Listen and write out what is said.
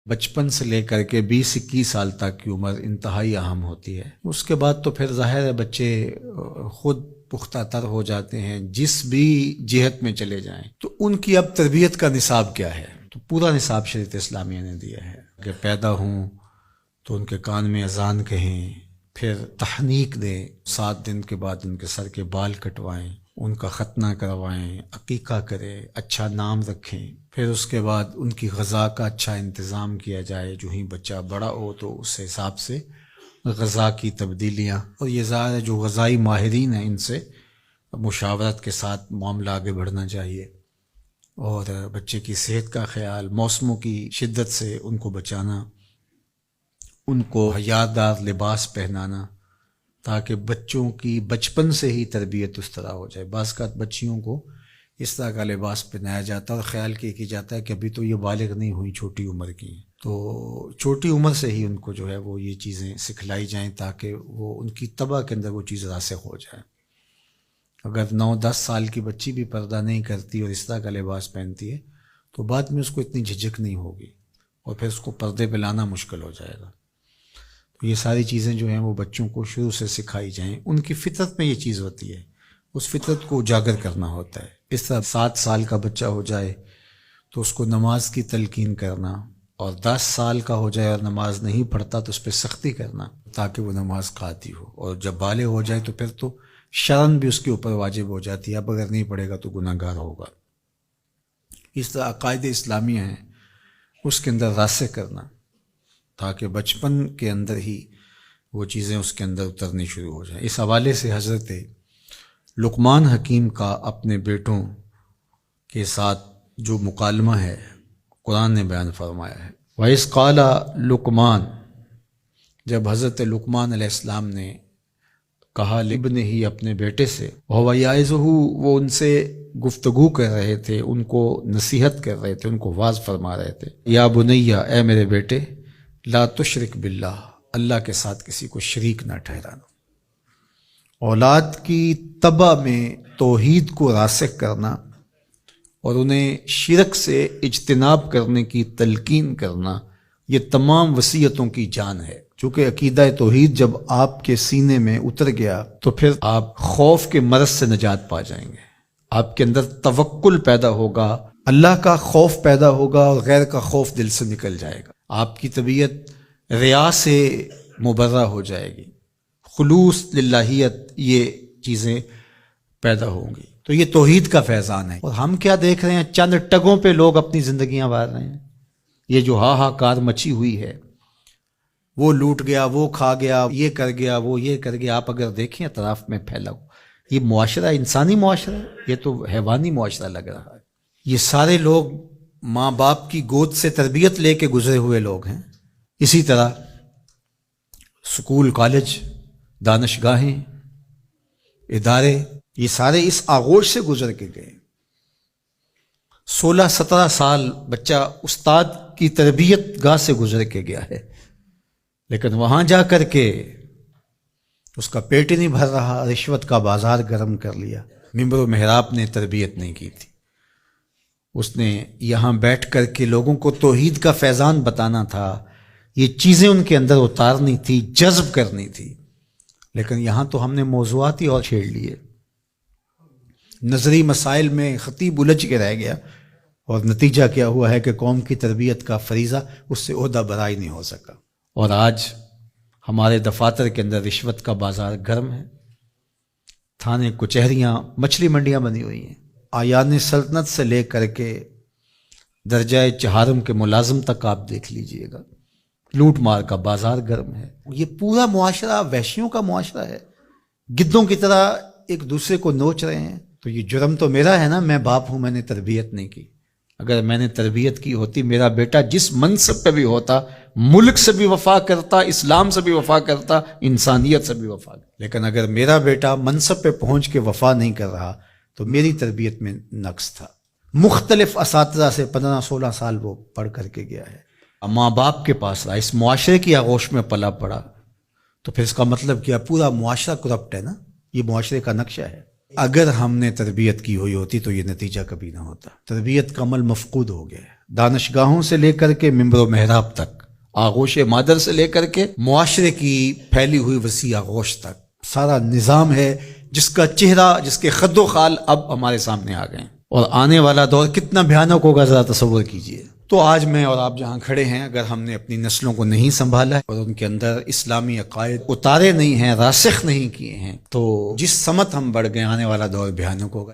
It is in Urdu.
بچپن سے لے کر کے 20-21 سال تک کی عمر انتہائی اہم ہوتی ہے۔ اس کے بعد تو پھر ظاہر ہے بچے خود پختہ تر ہو جاتے ہیں، جس بھی جہت میں چلے جائیں۔ تو ان کی اب تربیت کا نصاب کیا ہے؟ تو پورا نصاب شریعت اسلامیہ نے دیا ہے کہ پیدا ہوں تو ان کے کان میں اذان کہیں، پھر تحنیک دیں، 7 دن کے بعد ان کے سر کے بال کٹوائیں، ان کا ختنہ کروائیں، عقیقہ کریں، اچھا نام رکھیں، پھر اس کے بعد ان کی غذا کا اچھا انتظام کیا جائے۔ جو ہی بچہ بڑا ہو تو اس حساب سے غذا کی تبدیلیاں، اور یہ ظاہر ہے جو غذائی ماہرین ہیں ان سے مشاورت کے ساتھ معاملہ آگے بڑھنا چاہیے، اور بچے کی صحت کا خیال، موسموں کی شدت سے ان کو بچانا، ان کو حیادار لباس پہنانا، تاکہ بچوں کی بچپن سے ہی تربیت اس طرح ہو جائے۔ بعض اوقات بچیوں کو اس طرح کا لباس پہنایا جاتا ہے اور خیال کی جاتا ہے کہ ابھی تو یہ بالغ نہیں ہوئی، چھوٹی عمر کی ہیں، تو چھوٹی عمر سے ہی ان کو جو ہے وہ یہ چیزیں سکھلائی جائیں تاکہ وہ ان کی طبع کے اندر وہ چیز راسخ ہو جائے۔ اگر 9-10 سال کی بچی بھی پردہ نہیں کرتی اور اس طرح کا لباس پہنتی ہے تو بعد میں اس کو اتنی جھجک نہیں ہوگی اور پھر اس کو پردے پہ لانا مشکل ہو جائے گا۔ تو یہ ساری چیزیں جو ہیں وہ بچوں کو شروع سے سکھائی جائیں۔ ان کی فطرت میں یہ چیز ہوتی ہے، اس فطرت کو اجاگر کرنا ہوتا ہے۔ اس طرح 7 سال کا بچہ ہو جائے تو اس کو نماز کی تلقین کرنا، اور 10 سال کا ہو جائے اور نماز نہیں پڑھتا تو اس پہ سختی کرنا تاکہ وہ نماز قاطی ہو، اور جب بالغ ہو جائے تو پھر تو شرن بھی اس کے اوپر واجب ہو جاتی ہے، اب اگر نہیں پڑھے گا تو گناہ گار ہوگا۔ اس طرح عقائد اسلامیہ ہیں اس کے اندر راسخ کرنا تاکہ بچپن کے اندر ہی وہ چیزیں اس کے اندر اترنی شروع ہو جائیں۔ اس حوالے سے حضرت لقمان حکیم کا اپنے بیٹوں کے ساتھ جو مکالمہ ہے قرآن نے بیان فرمایا ہے۔ وَإِذْ قَالَ لقمان، جب حضرت لقمان علیہ السلام نے کہا لابنہ ہی اپنے بیٹے سے، وَهُوَ يَعِظُهُ، وہ ان سے گفتگو کر رہے تھے، ان کو نصیحت کر رہے تھے، ان کو واعظ فرما رہے تھے، یا بنیہ، اے میرے بیٹے، لا تشرک باللہ، اللہ کے ساتھ کسی کو شریک نہ ٹھہرانا۔ اولاد کی طبع میں توحید کو راسخ کرنا اور انہیں شرک سے اجتناب کرنے کی تلقین کرنا، یہ تمام وصیتوں کی جان ہے۔ چونکہ عقیدہ توحید جب آپ کے سینے میں اتر گیا تو پھر آپ خوف کے مرض سے نجات پا جائیں گے، آپ کے اندر توکل پیدا ہوگا، اللہ کا خوف پیدا ہوگا اور غیر کا خوف دل سے نکل جائے گا، آپ کی طبیعت ریا سے مبرہ ہو جائے گی، خلوص للہیت، یہ چیزیں پیدا ہوں گی۔ تو یہ توحید کا فیضان ہے، اور ہم کیا دیکھ رہے ہیں؟ چند ٹگوں پہ لوگ اپنی زندگیاں وار رہے ہیں۔ یہ جو ہاہاکار مچی ہوئی ہے، وہ لوٹ گیا، وہ کھا گیا، یہ کر گیا، وہ یہ کر گیا، آپ اگر دیکھیں اطراف میں پھیلا ہو، یہ معاشرہ انسانی معاشرہ ہے؟ یہ تو حیوانی معاشرہ لگ رہا ہے۔ یہ سارے لوگ ماں باپ کی گود سے تربیت لے کے گزرے ہوئے لوگ ہیں۔ اسی طرح سکول، کالج، دانشگاہیں، ادارے، یہ سارے اس آغوش سے گزر کے گئے۔ 16-17 سال بچہ استاد کی تربیت گاہ سے گزر کے گیا ہے، لیکن وہاں جا کر کے اس کا پیٹ ہی نہیں بھر رہا، رشوت کا بازار گرم کر لیا۔ ممبر و محراب نے تربیت نہیں کی تھی، اس نے یہاں بیٹھ کر کے لوگوں کو توحید کا فیضان بتانا تھا، یہ چیزیں ان کے اندر اتارنی تھی، جذب کرنی تھی، لیکن یہاں تو ہم نے موضوعات ہی اور چھیڑ لیے۔ نظری مسائل میں خطیب الجھ کے رہ گیا، اور نتیجہ کیا ہوا ہے کہ قوم کی تربیت کا فریضہ اس سے عہدہ برائی نہیں ہو سکا۔ اور آج ہمارے دفاتر کے اندر رشوت کا بازار گرم ہے، تھانے کچہریاں مچھلی منڈیاں بنی ہوئی ہیں، آیان سلطنت سے لے کر کے درجہ چہارم کے ملازم تک آپ دیکھ لیجئے گا، لوٹ مار کا بازار گرم ہے۔ یہ پورا معاشرہ وحشیوں کا معاشرہ ہے، گدوں کی طرح ایک دوسرے کو نوچ رہے ہیں۔ تو یہ جرم تو میرا ہے نا، میں باپ ہوں، میں نے تربیت نہیں کی۔ اگر میں نے تربیت کی ہوتی، میرا بیٹا جس منصب پہ بھی ہوتا، ملک سے بھی وفا کرتا، اسلام سے بھی وفا کرتا، انسانیت سے بھی وفا کرتا، لیکن اگر میرا بیٹا منصب پہ پہنچ کے وفا نہیں کر رہا تو میری تربیت میں نقص تھا۔ مختلف اساتذہ سے 15-16 سال وہ پڑھ کر کے گیا ہے، ماں باپ کے پاس رہا، اس معاشرے کی آغوش میں پلا پڑا، تو پھر اس کا مطلب کیا؟ پورا معاشرہ کرپٹ ہے نا، یہ معاشرے کا نقشہ ہے۔ اگر ہم نے تربیت کی ہوئی ہوتی تو یہ نتیجہ کبھی نہ ہوتا. تربیت کا عمل مفقود ہو گیا ہے. دانشگاہوں سے لے کر کے منبر و محراب تک، آغوش مادر سے لے کر کے معاشرے کی پھیلی ہوئی وسیع آغوش تک، سارا نظام ہے جس کا چہرہ، جس کے خد و خال اب ہمارے سامنے آ گئے ہیں. اور آنے والا دور کتنا بھیانک ہوگا ذرا تصور کیجئے. تو آج میں اور آپ جہاں کھڑے ہیں، اگر ہم نے اپنی نسلوں کو نہیں سنبھالا ہے اور ان کے اندر اسلامی عقائد اتارے نہیں ہیں، راسخ نہیں کیے ہیں، تو جس سمت ہم بڑھ گئے، آنے والا دور بھیانک ہوگا.